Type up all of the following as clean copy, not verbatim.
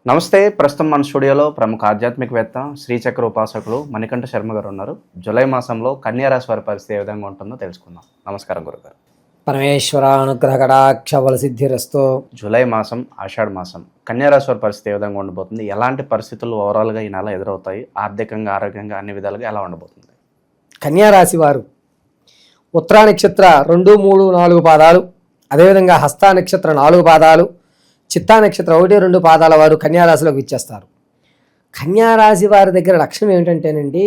నమస్తే. ప్రస్తుతం మన స్టూడియోలో ప్రముఖ ఆధ్యాత్మికవేత్త శ్రీచక్ర ఉపాసకులు మణికంఠ శర్మ గారు ఉన్నారు. జూలై మాసంలో కన్యా రాశి వారి పరిస్థితి ఏ విధంగా ఉంటుందో తెలుసుకుందాం. నమస్కారం గురుగారు. పరమేశ్వర అనుగ్రహ కటాక్ష బల సిద్ధిరస్తో. జూలై మాసం, ఆషాఢ మాసం, కన్యా రాశి వారి పరిస్థితి ఏ విధంగా ఉండబోతుంది? ఎలాంటి పరిస్థితులు ఓవరాల్గా ఈ నెల ఎదురవుతాయి? ఆర్థికంగా, ఆరోగ్యంగా అన్ని విధాలుగా ఎలా ఉండబోతుంది? కన్యారాశి వారు ఉత్తరా నక్షత్ర 2, 3, 4 పాదాలు, అదేవిధంగా హస్త నక్షత్ర 4 పాదాలు, చిత్తా నక్షత్ర 1, 2 పాదాల వారు కన్యారాశిలోకి ఇచ్చేస్తారు. కన్యారాశి వారి దగ్గర లక్ష్యం ఏమిటంటేనండి,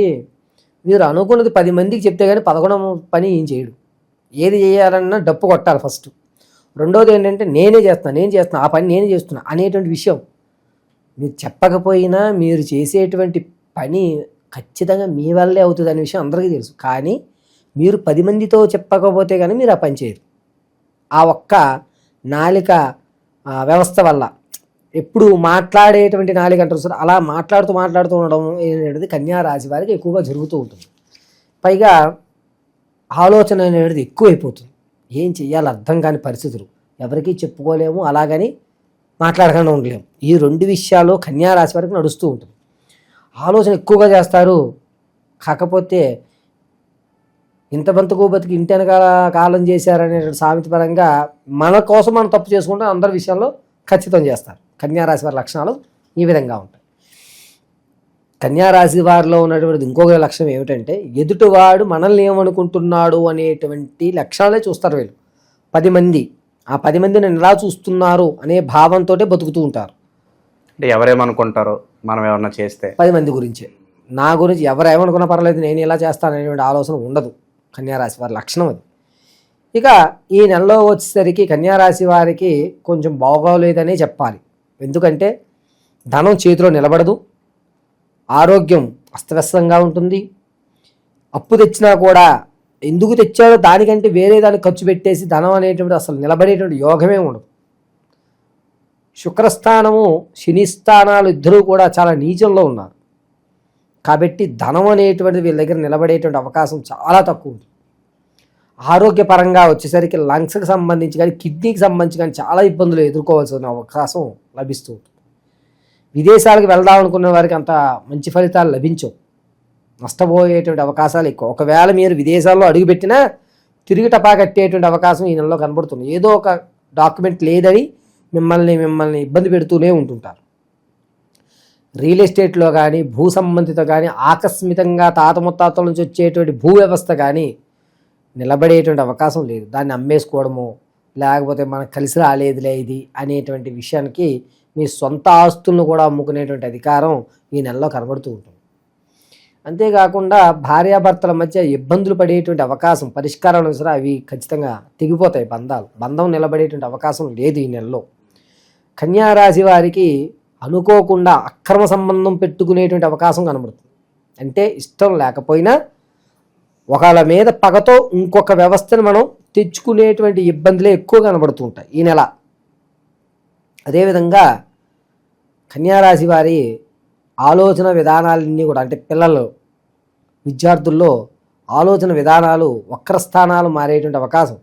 మీరు అనుకున్నది 10 మందికి చెప్తే కానీ 11వ పని ఏం చేయడు. ఏది చేయాలన్నా డప్పు కొట్టాలి ఫస్ట్. రెండోది ఏంటంటే నేను చేస్తున్నా ఆ పని నేనే చేస్తున్నా అనేటువంటి విషయం. మీరు చెప్పకపోయినా మీరు చేసేటువంటి పని ఖచ్చితంగా మీ వల్లే అవుతుంది అనే విషయం అందరికీ తెలుసు. కానీ మీరు 10 మందితో చెప్పకపోతే కానీ మీరు ఆ పని చేయరు. ఆ ఒక్క నాలిక వ్యవస్థ వల్ల ఎప్పుడు మాట్లాడేటువంటి నాలిక అంటారు సార్, అలా మాట్లాడుతూ ఉండడం అనేది కన్యా రాశి వారికి ఎక్కువగా జరుగుతూ ఉంటుంది. పైగా ఆలోచన అనేది ఎక్కువైపోతుంది. ఏం చెయ్యాలి అర్థం కాని పరిస్థితులు, ఎవరికీ చెప్పుకోలేము, అలాగని మాట్లాడకుండా ఉండలేము. ఈ 2 విషయాలు కన్యా రాశి వారికి నడుస్తూ ఉంటుంది. ఆలోచన ఎక్కువగా చేస్తారు. కాకపోతే ఇంత బంతుకు బతికి ఇంటి వెనకాల కాలం చేశారనే సామెత పరంగా మన కోసం మనం తప్పు చేసుకుంటే అందరి విషయంలో ఖచ్చితం చేస్తారు. కన్యారాశి వారి లక్షణాలు ఈ విధంగా ఉంటాయి. కన్యారాశి వారిలో ఉన్నటువంటి ఇంకొక లక్షణం ఏమిటంటే, ఎదుటివాడు మనల్ని ఏమనుకుంటున్నాడు అనేటువంటి లక్షణాలే చూస్తారు వీళ్ళు. 10 మంది, ఆ 10 మంది నన్ను ఎలా చూస్తున్నారు అనే భావంతో బతుకుతూ ఉంటారు. అంటే ఎవరేమనుకుంటారో మనం ఏమన్నా చేస్తే 10 మంది గురించే, నా గురించి ఎవరు ఏమనుకున్నా పర్లేదు, నేను ఇలా చేస్తాననేటువంటి ఆలోచన ఉండదు. కన్యారాశి వారి లక్షణం అది. ఇక ఈ నెలలో వచ్చేసరికి కన్యారాశి వారికి కొంచెం బాగోలేదనే చెప్పాలి. ఎందుకంటే ధనం చేతిలో నిలబడదు, ఆరోగ్యం అస్తవ్యస్తంగా ఉంటుంది. అప్పు తెచ్చినా కూడా ఎందుకు తెచ్చాడో దానికంటే వేరే దానికి ఖర్చు పెట్టేసి ధనం అనేటువంటి అసలు నిలబడేటువంటి యోగమే ఉండదు. శుక్రస్థానము, శని స్థానాలు ఇద్దరూ కూడా చాలా నీచంలో ఉన్నారు. కాబట్టి ధనం అనేటువంటిది వీళ్ళ దగ్గర నిలబడేటువంటి అవకాశం చాలా తక్కువ ఉంది. ఆరోగ్యపరంగా వచ్చేసరికి లంగ్స్కి సంబంధించి కానీ కిడ్నీకి సంబంధించి కానీ చాలా ఇబ్బందులు ఎదుర్కోవాల్సిన అవకాశం లభిస్తూ ఉంటుంది. విదేశాలకు వెళ్దాం అనుకున్న వారికి అంత మంచి ఫలితాలు లభించవు, నష్టపోయేటువంటి అవకాశాలు ఎక్కువ. ఒకవేళ మీరు విదేశాల్లో అడుగుపెట్టినా తిరిగి టపా కట్టేటువంటి అవకాశం ఈ నెలలో కనబడుతుంది. ఏదో ఒక డాక్యుమెంట్ లేదని మిమ్మల్ని ఇబ్బంది పెడుతూనే ఉంటుంటారు. రియల్ ఎస్టేట్లో కానీ, భూ సంబంధిత కానీ, ఆకస్మికంగా తాత ముత్తాతల నుంచి వచ్చేటువంటి భూ వ్యవస్థ కానీ నిలబడేటువంటి అవకాశం లేదు. దాన్ని అమ్మేసుకోవడము, లేకపోతే మనకు కలిసి రాలేదులే ఇది అనేటువంటి విషయానికి మీ సొంత ఆస్తులను కూడా అమ్ముకునేటువంటి అధికారం ఈ నెలలో కనబడుతూ ఉంటుంది. అంతేకాకుండా భార్యాభర్తల మధ్య ఇబ్బందులు పడేటువంటి అవకాశం, పరిష్కారాలు సరే అవి ఖచ్చితంగా తెగిపోతాయి. బంధం నిలబడేటువంటి అవకాశం లేదు ఈ నెలలో. కన్యారాశి వారికి అనుకోకుండా అక్రమ సంబంధం పెట్టుకునేటువంటి అవకాశం కనబడుతుంది. అంటే ఇష్టం లేకపోయినా ఒకళ్ళ మీద పగతో ఇంకొక వ్యవస్థను మనం తెచ్చుకునేటువంటి ఇబ్బందులే ఎక్కువ కనబడుతూ ఉంటాయి ఈ నెల. అదేవిధంగా కన్యారాశి వారి ఆలోచన విధానాలన్నీ కూడా, అంటే పిల్లలు, విద్యార్థుల్లో ఆలోచన విధానాలు, వక్రస్థానాలు మారేటువంటి అవకాశం.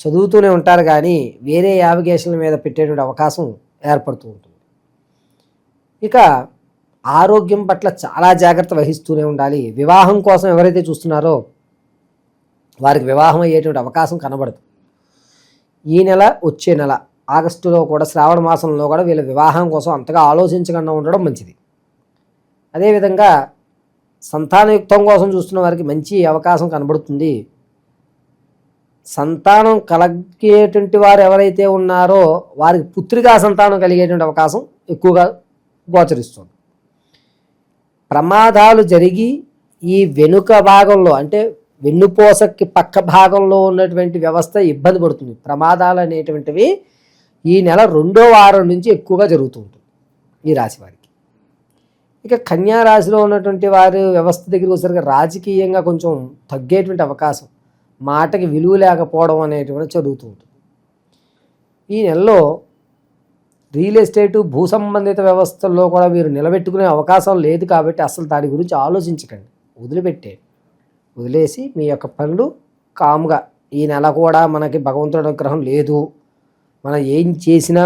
చదువుతూనే ఉంటారు కానీ వేరే యావిగేషన్ల మీద పెట్టేటువంటి అవకాశం ఏర్పడుతూ ఉంటుంది. ఇక ఆరోగ్యం పట్ల చాలా జాగ్రత్త వహిస్తూనే ఉండాలి. వివాహం కోసం ఎవరైతే చూస్తున్నారో వారికి వివాహం అయ్యేటువంటి అవకాశం కనబడదు. ఈ నెల, వచ్చే నెల ఆగస్టులో కూడా, శ్రావణ మాసంలో కూడా వీళ్ళ వివాహం కోసం అంతగా ఆలోచించకుండా ఉండడం మంచిది. అదేవిధంగా సంతానయుక్తం కోసం చూస్తున్న వారికి మంచి అవకాశం కనబడుతుంది. సంతానం కలిగేటువంటి వారు ఎవరైతే ఉన్నారో వారికి పుత్రికా సంతానం కలిగేటువంటి అవకాశం ఎక్కువగా గోచరిస్తుంది. ప్రమాదాలు జరిగి ఈ వెనుక భాగంలో, అంటే వెన్నుపోసకి పక్క భాగంలో ఉన్నటువంటి వ్యవస్థ ఇబ్బంది పడుతుంది. ప్రమాదాలు అనేటువంటివి ఈ నెల 2వ వారం నుంచి ఎక్కువగా జరుగుతూ ఉంటుంది ఈ రాశి వారికి. ఇక కన్యా రాశిలో ఉన్నటువంటి వారి వ్యవస్థ దగ్గరికి వచ్చేసరికి రాజకీయంగా కొంచెం తగ్గేటువంటి అవకాశం, మాటకి విలువ లేకపోవడం అనేటువంటి జరుగుతూ ఉంటుంది. ఈ నెలలో రియల్ ఎస్టేటు, భూ సంబంధిత వ్యవస్థల్లో కూడా మీరు నిలబెట్టుకునే అవకాశం లేదు. కాబట్టి అసలు దాని గురించి ఆలోచించకండి, వదిలేసి మీ యొక్క పనులు కామ్గా, ఈ నెల కూడా మనకి భగవంతుడి అనుగ్రహం లేదు, మనం ఏం చేసినా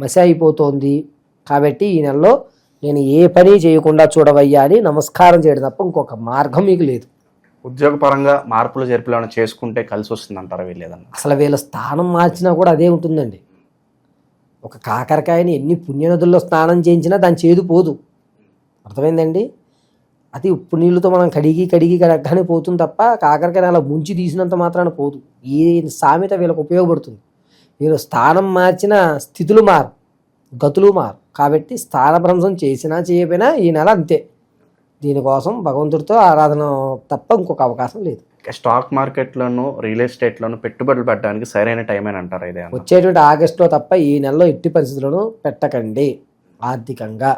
మసి అయిపోతోంది, కాబట్టి ఈ నెలలో నేను ఏ పని చేయకుండా చూడవయ్యా అని నమస్కారం చేయడం తప్ప ఇంకొక మార్గం మీకు లేదు. ఉద్యోగపరంగా మార్పులు చేర్పులు ఏమైనా చేసుకుంటే కలిసి వస్తుంది అంటారా వీళ్ళేదన్నా? అసలు వీళ్ళ స్థానం మార్చినా కూడా అదే ఉంటుందండి. ఒక కాకరకాయని ఎన్ని పుణ్యనదుల్లో స్నానం చేయించినా దాని చేదు పోదు. అర్థమైందండి? అది ఉప్పు నీళ్ళతో మనం కడగగానే పోతుంది తప్ప కాకరకాయని అలా ముంచి తీసినంత మాత్రాన పోదు. ఈ సామెత వీళ్ళకి ఉపయోగపడుతుంది. వీళ్ళు స్థానం మార్చిన స్థితులు మారు, గతులు మారు. కాబట్టి స్థానభ్రంశం చేసినా చేయకపోయినా ఈ నెల అంతే. దీనికోసం భగవంతుడితో ఆరాధన తప్ప ఇంకొక అవకాశం లేదు. స్టాక్ మార్కెట్లోను రియల్ ఎస్టేట్లోను పెట్టుబడులు పెట్టడానికి సరైన టైం అని అంటారా ఇదే? వచ్చేటువంటి ఆగస్టులో తప్ప ఈ నెలలో ఎట్టి పరిస్థితులను పెట్టకండి ఆర్థికంగా.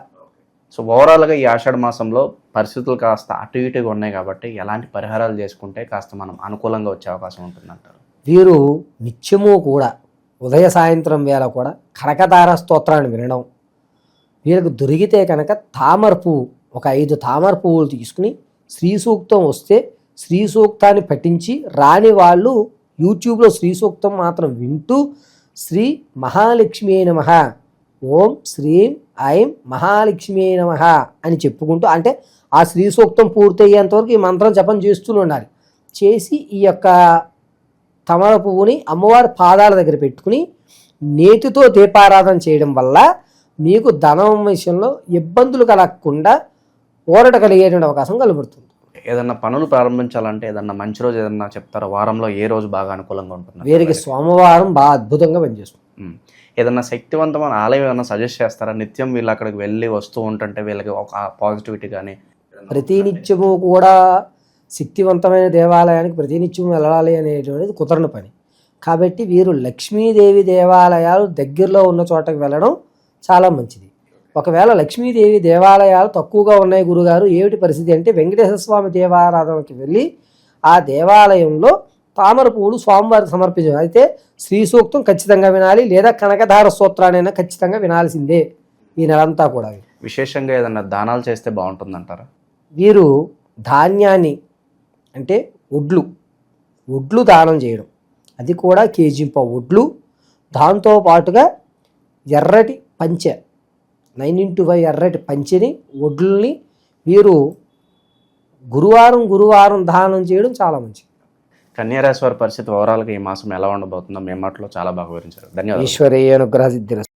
సో ఓవరాల్గా ఈ ఆషాఢ మాసంలో పరిస్థితులు కాస్త అటు ఇటుగా ఉన్నాయి కాబట్టి ఎలాంటి పరిహారాలు చేసుకుంటే కాస్త మనం అనుకూలంగా వచ్చే అవకాశం ఉంటుందంటారు? వీరు నిత్యము కూడా ఉదయ సాయంత్రం వేళ కూడా కనకతార స్తోత్రాన్ని వినడం, వీరికి దొరికితే కనుక తామర పువ్వు ఒక 5 తామర పువ్వులు తీసుకుని శ్రీ సూక్తం వస్తే శ్రీ సూక్తాన్ని పఠించి, రాని వాళ్ళు యూట్యూబ్లో శ్రీ సూక్తం మాత్రం వింటూ శ్రీ మహాలక్ష్మీ నమః, ఓం శ్రీం ఐం మహాలక్ష్మీ నమః అని చెప్పుకుంటూ, అంటే ఆ శ్రీ సూక్తం పూర్తయ్యేంతవరకు ఈ మంత్రం జపం చేస్తూనే ఉండాలి. చేసి ఈ యొక్క తమర పువ్వుని అమ్మవారి పాదాల దగ్గర పెట్టుకుని నేతితో దీపారాధన చేయడం వల్ల మీకు ధనం విషయంలో ఇబ్బందులు కలగకుండా ఊరట కలిగేటువంటి అవకాశం కలుగుతుంది. ఏదన్నా పనులు ప్రారంభించాలంటే ఏదన్నా మంచి రోజు ఏదన్నా చెప్తారా? వారంలో ఏ రోజు బాగా అనుకూలంగా ఉంటుంది? వీరికి సోమవారం బాగా అద్భుతంగా పనిచేస్తుంది. ఏదన్నా శక్తివంతమైన ఆలయం ఏదన్నా సజెస్ట్ చేస్తారా? నిత్యం వీళ్ళు అక్కడికి వెళ్ళి వస్తూ ఉంటుంటే వీళ్ళకి ఒక పాజిటివిటీ కానీ. ప్రతినిత్యము కూడా శక్తివంతమైన దేవాలయానికి ప్రతినిత్యం వెళ్ళాలి అనేటువంటిది కుదరని పని. కాబట్టి వీరు లక్ష్మీదేవి దేవాలయాలు దగ్గరలో ఉన్న చోటకి వెళ్ళడం చాలా మంచిది. ఒకవేళ లక్ష్మీదేవి దేవాలయాలు తక్కువగా ఉన్నాయి గురుగారు, ఏమిటి పరిస్థితి అంటే వెంకటేశ్వర స్వామి దేవారాధనకి వెళ్ళి ఆ దేవాలయంలో తామర పువ్వులు స్వామివారికి సమర్పించాలి. అయితే శ్రీ సూక్తం ఖచ్చితంగా వినాలి, లేదా కనకధార స్తోత్రానైనా ఖచ్చితంగా వినాల్సిందే ఈ నెలంతా కూడా. విశేషంగా ఏదన్నా దానాలు చేస్తే బాగుంటుందంటారా? వీరు ధాన్యాన్ని అంటే ఒడ్లు దానం చేయడం, అది కూడా కేజీంప ఒడ్లు, దాంతోపాటుగా ఎర్రటి పంచె 9x5 ఎర్రటి పంచెని ఒడ్లని వీరు గురువారం దానం చేయడం చాలా మంచిది. కన్యారాశి వారి పరిస్థితి ఓవరాల్గా ఈ మాసం ఎలా ఉండబోతుందో మీ మాటలో చాలా బాగా వివరించారు. ధన్యవాదాలు. ఈశ్వరీయ అనుగ్రహ సిద్ధిరస్తు.